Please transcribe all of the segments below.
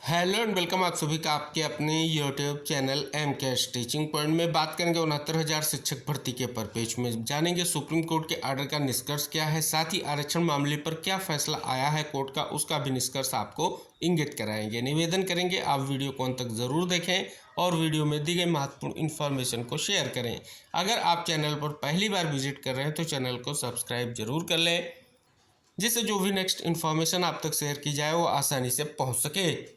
Hello and welcome आप सभी का आपके अपने यूट्यूब चैनल एम के टीचिंग पॉइंट में बात करेंगे 69,000 शिक्षक भर्ती के परपेज में जानेंगे सुप्रीम कोर्ट के आर्डर का निष्कर्ष क्या है, साथ ही आरक्षण मामले पर क्या फैसला आया है कोर्ट का, उसका भी निष्कर्ष आपको इंगित कराएंगे। निवेदन करेंगे आप वीडियो को अंत तक जरूर देखें और वीडियो में दी गई महत्वपूर्ण इन्फॉर्मेशन को शेयर करें। अगर आप चैनल पर पहली बार विजिट कर रहे हैं तो चैनल को सब्सक्राइब जरूर कर लें, जिससे जो भी नेक्स्ट इन्फॉर्मेशन आप तक शेयर की जाए वो आसानी से पहुँच सके।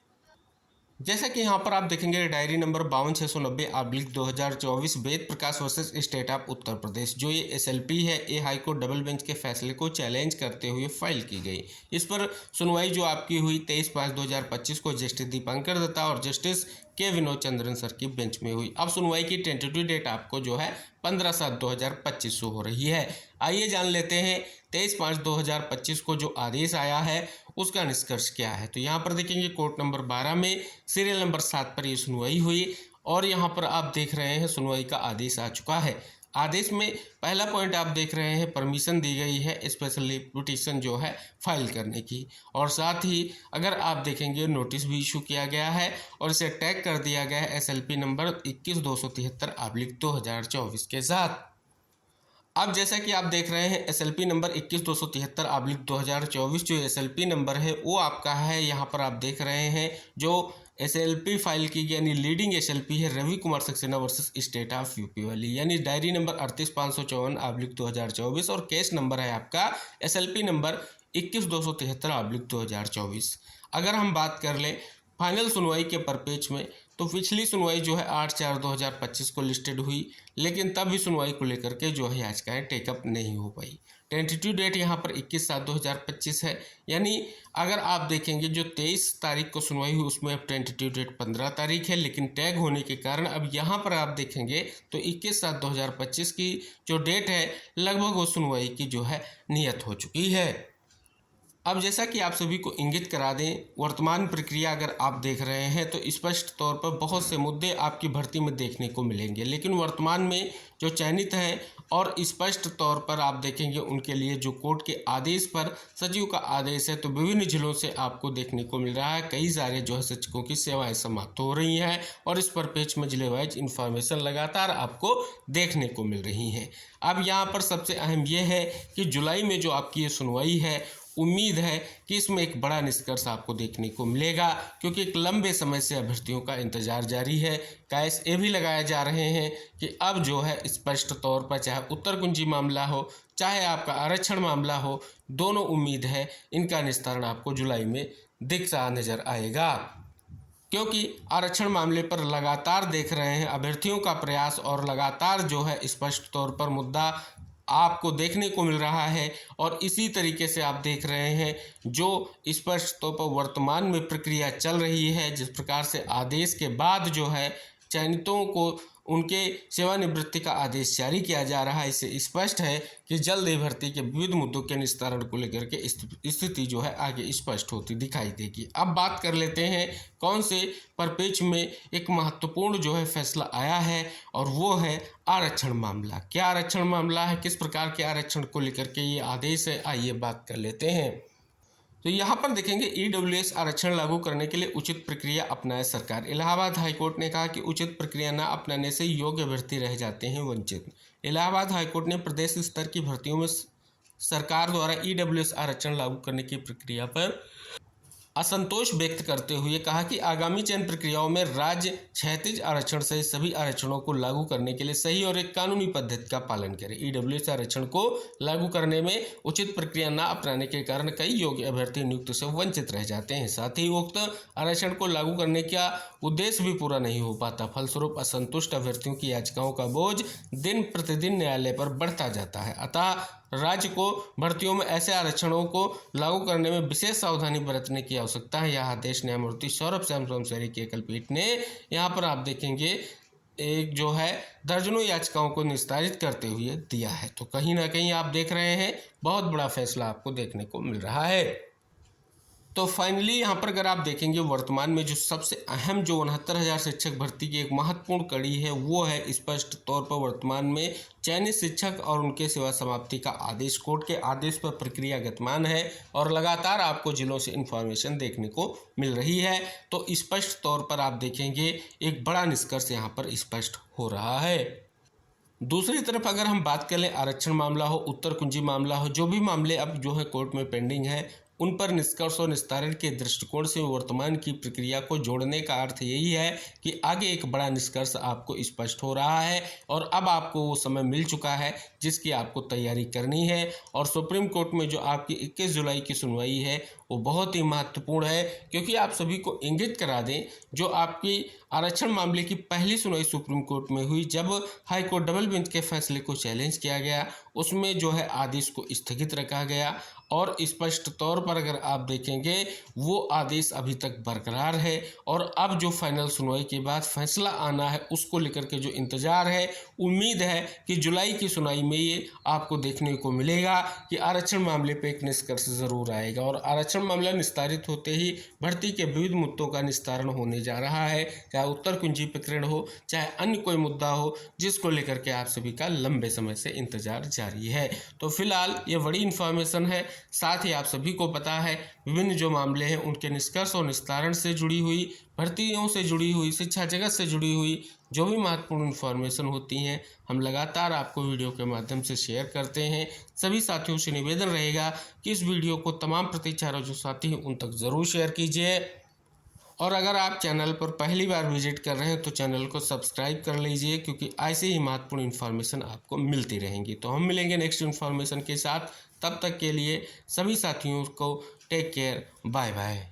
जैसा कि यहाँ पर आप देखेंगे diary number 52/690/2024 Ved Prakash versus state of Uttar Pradesh, जो ये एसएलपी है, ये हाईकोर्ट डबल बेंच के फैसले को चैलेंज करते हुए फाइल की गई। इस पर सुनवाई जो आपकी हुई 23/5/2025 को जस्टिस दीपांकर दत्ता और जस्टिस के विनोद चंद्रन सर की बेंच में हुई। अब सुनवाई की टेंटेटिव डेट आपको जो है 15/7/2025 हो रही है। आइए जान लेते हैं 23/5/2025 को जो आदेश आया है उसका निष्कर्ष क्या है। तो यहाँ पर देखेंगे कोर्ट नंबर 12 में सीरियल नंबर 7 पर ये सुनवाई हुई और यहाँ पर आप देख रहे हैं सुनवाई का आदेश आ चुका है। आदेश में पहला पॉइंट आप देख रहे हैं परमिशन दी गई है स्पेशली पिटीशन जो है फाइल करने की, और साथ ही अगर आप देखेंगे नोटिस भी इशू किया गया है और इसे टैग कर दिया गया है एसएलपी नंबर 21/273/2024 के साथ। अब जैसा कि आप देख रहे हैं एसएलपी नंबर 21/273/2024 जो एसएलपी नंबर है वो आपका है। यहाँ पर आप देख रहे हैं जो एसएलपी फाइल की गई यानी लीडिंग एसएलपी है Ravi Kumar Saxena versus state of UP वाली, यानी डायरी नंबर 38/554/2024 और केस नंबर है आपका एसएलपी नंबर 21/273/2024। अगर हम बात कर लें फाइनल सुनवाई के परपेज में तो पिछली सुनवाई जो है 8/4/2025 को लिस्टेड हुई, लेकिन तब भी सुनवाई को लेकर के जो है याचिकाएं टेकअप नहीं हो पाई। टेंटेटिव डेट यहाँ पर 21/7/2025 है, यानी अगर आप देखेंगे जो 23 तारीख को सुनवाई हुई उसमें अब टेंटेटिव डेट 15 तारीख है, लेकिन टैग होने के कारण अब यहाँ पर आप देखेंगे तो 21/7/2025 की जो डेट है लगभग वो सुनवाई की जो है नियत हो चुकी है। अब जैसा कि आप सभी को इंगित करा दें, वर्तमान प्रक्रिया अगर आप देख रहे हैं तो स्पष्ट तौर पर बहुत से मुद्दे आपकी भर्ती में देखने को मिलेंगे, लेकिन वर्तमान में जो चयनित हैं और स्पष्ट तौर पर आप देखेंगे उनके लिए जो कोर्ट के आदेश पर सचिव का आदेश है तो विभिन्न जिलों से आपको देखने को मिल रहा है कई सारे जो है शिक्षकों की सेवाएं समाप्त हो रही हैं और इस पर पेज में जिले वाइज इन्फॉर्मेशन लगातार आपको देखने को मिल रही हैं। अब यहाँ पर सबसे अहम यह है कि जुलाई में जो आपकी ये सुनवाई है उम्मीद है कि इसमें एक बड़ा निष्कर्ष आपको देखने को मिलेगा, क्योंकि एक लंबे समय से अभ्यर्थियों का इंतजार जारी है। कैस ये भी लगाए जा रहे हैं कि अब जो है स्पष्ट तौर पर चाहे उत्तर कुंजी मामला हो चाहे आपका आरक्षण मामला हो, दोनों उम्मीद है इनका निस्तारण आपको जुलाई में दिखता नजर आएगा, क्योंकि आरक्षण मामले पर लगातार देख रहे हैं अभ्यर्थियों का प्रयास और लगातार जो है स्पष्ट तौर पर मुद्दा आपको देखने को मिल रहा है। और इसी तरीके से आप देख रहे हैं जो स्पष्ट तौर पर वर्तमान में प्रक्रिया चल रही है, जिस प्रकार से आदेश के बाद जो है चयनितों को उनके सेवानिवृत्ति का आदेश जारी किया जा रहा है, इससे स्पष्ट है कि जल्द ही भर्ती के विविध मुद्दों के निस्तारण को लेकर के स्थिति जो है आगे स्पष्ट होती दिखाई देगी। अब बात कर लेते हैं कौन से परपेज में एक महत्वपूर्ण जो है फैसला आया है, और वो है आरक्षण मामला। क्या आरक्षण मामला है, किस प्रकार के आरक्षण को लेकर के ये आदेश है, आइए बात कर लेते हैं। तो यहाँ पर देखेंगे ईडब्ल्यूएस आरक्षण लागू करने के लिए उचित प्रक्रिया अपनाए सरकार। इलाहाबाद हाईकोर्ट ने कहा कि उचित प्रक्रिया न अपनाने से योग्य अभ्यर्थी रह जाते हैं वंचित। इलाहाबाद हाईकोर्ट ने प्रदेश स्तर की भर्तियों में सरकार द्वारा ईडब्ल्यूएस आरक्षण लागू करने की प्रक्रिया पर असंतोष व्यक्त करते हुए कहा कि आगामी चयन प्रक्रियाओं में राज्य क्षैतिज आरक्षण सहित सभी आरक्षणों को लागू करने के लिए सही और एक कानूनी पद्धति का पालन करें। ईडब्ल्यूएस आरक्षण को लागू करने में उचित प्रक्रिया न अपनाने के कारण कई योग्य अभ्यर्थी नियुक्ति से वंचित रह जाते हैं। साथ ही उक्त आरक्षण को लागू करने का उद्देश्य भी पूरा नहीं हो पाता। फलस्वरूप असंतुष्ट अभ्यर्थियों की याचिकाओं का बोझ दिन प्रतिदिन न्यायालय पर बढ़ता जाता है। अतः राज्य को भर्तियों में ऐसे आरक्षणों को लागू करने में विशेष सावधानी बरतने की आवश्यकता है। यह आदेश न्यायमूर्ति सौरभ श्याम सोमशेरी की एकल पीठ ने यहाँ पर आप देखेंगे एक जो है दर्जनों याचिकाओं को निस्तारित करते हुए दिया है। तो कहीं ना कहीं आप देख रहे हैं बहुत बड़ा फैसला आपको देखने को मिल रहा है। तो फाइनली यहाँ पर अगर आप देखेंगे वर्तमान में जो सबसे अहम जो 69,000 शिक्षक भर्ती की एक महत्वपूर्ण कड़ी है वो है स्पष्ट तौर पर वर्तमान में चयनित शिक्षक और उनके सेवा समाप्ति का आदेश। कोर्ट के आदेश पर प्रक्रिया गतिमान है और लगातार आपको जिलों से इन्फॉर्मेशन देखने को मिल रही है। तो स्पष्ट तौर पर आप देखेंगे एक बड़ा निष्कर्ष यहाँ पर स्पष्ट हो रहा है। दूसरी तरफ अगर हम बात करें आरक्षण मामला हो, उत्तर कुंजी मामला हो, जो भी मामले अब जो है कोर्ट में पेंडिंग है, उन पर निष्कर्ष और निस्तारण के दृष्टिकोण से वर्तमान की प्रक्रिया को जोड़ने का अर्थ यही है कि आगे एक बड़ा निष्कर्ष आपको स्पष्ट हो रहा है और अब आपको वो समय मिल चुका है जिसकी आपको तैयारी करनी है। और सुप्रीम कोर्ट में जो आपकी 21 जुलाई की सुनवाई है वो बहुत ही महत्वपूर्ण है, क्योंकि आप सभी को इंगित करा दें जो आपकी आरक्षण मामले की पहली सुनवाई सुप्रीम कोर्ट में हुई, जब हाई कोर्ट डबल बेंच के फैसले को चैलेंज किया गया, उसमें जो है आदेश को स्थगित रखा गया और स्पष्ट तौर पर अगर आप देखेंगे वो आदेश अभी तक बरकरार है। और अब जो फाइनल सुनवाई के बाद फैसला आना है उसको लेकर के जो इंतज़ार है, उम्मीद है कि जुलाई की सुनवाई में ये आपको देखने को मिलेगा कि आरक्षण मामले पे एक निष्कर्ष ज़रूर आएगा। और आरक्षण मामला निस्तारित होते ही भर्ती के विविध मुद्दों का निस्तारण होने जा रहा है, चाहे उत्तर कुंजी प्रकरण हो चाहे अन्य कोई मुद्दा हो, जिसको लेकर के आप सभी का लंबे समय से इंतजार जारी है। तो फिलहाल ये बड़ी इन्फॉर्मेशन है। साथ ही आप सभी को पता है विभिन्न जो मामले हैं उनके निष्कर्ष और निस्तारण से जुड़ी हुई, भर्तियों से जुड़ी हुई, शिक्षा जगत से जुड़ी हुई जो भी महत्वपूर्ण इन्फॉर्मेशन होती हैं हम लगातार आपको वीडियो के माध्यम से शेयर करते हैं। सभी साथियों से निवेदन रहेगा कि इस वीडियो को तमाम प्रतीक्षारत जो साथी हैं उन तक ज़रूर शेयर कीजिए। और अगर आप चैनल पर पहली बार विजिट कर रहे हैं तो चैनल को सब्सक्राइब कर लीजिए, क्योंकि ऐसे ही महत्वपूर्ण इन्फॉर्मेशन आपको मिलती रहेंगी। तो हम मिलेंगे नेक्स्ट इन्फॉर्मेशन के साथ, तब तक के लिए सभी साथियों को टेक केयर, बाय बाय।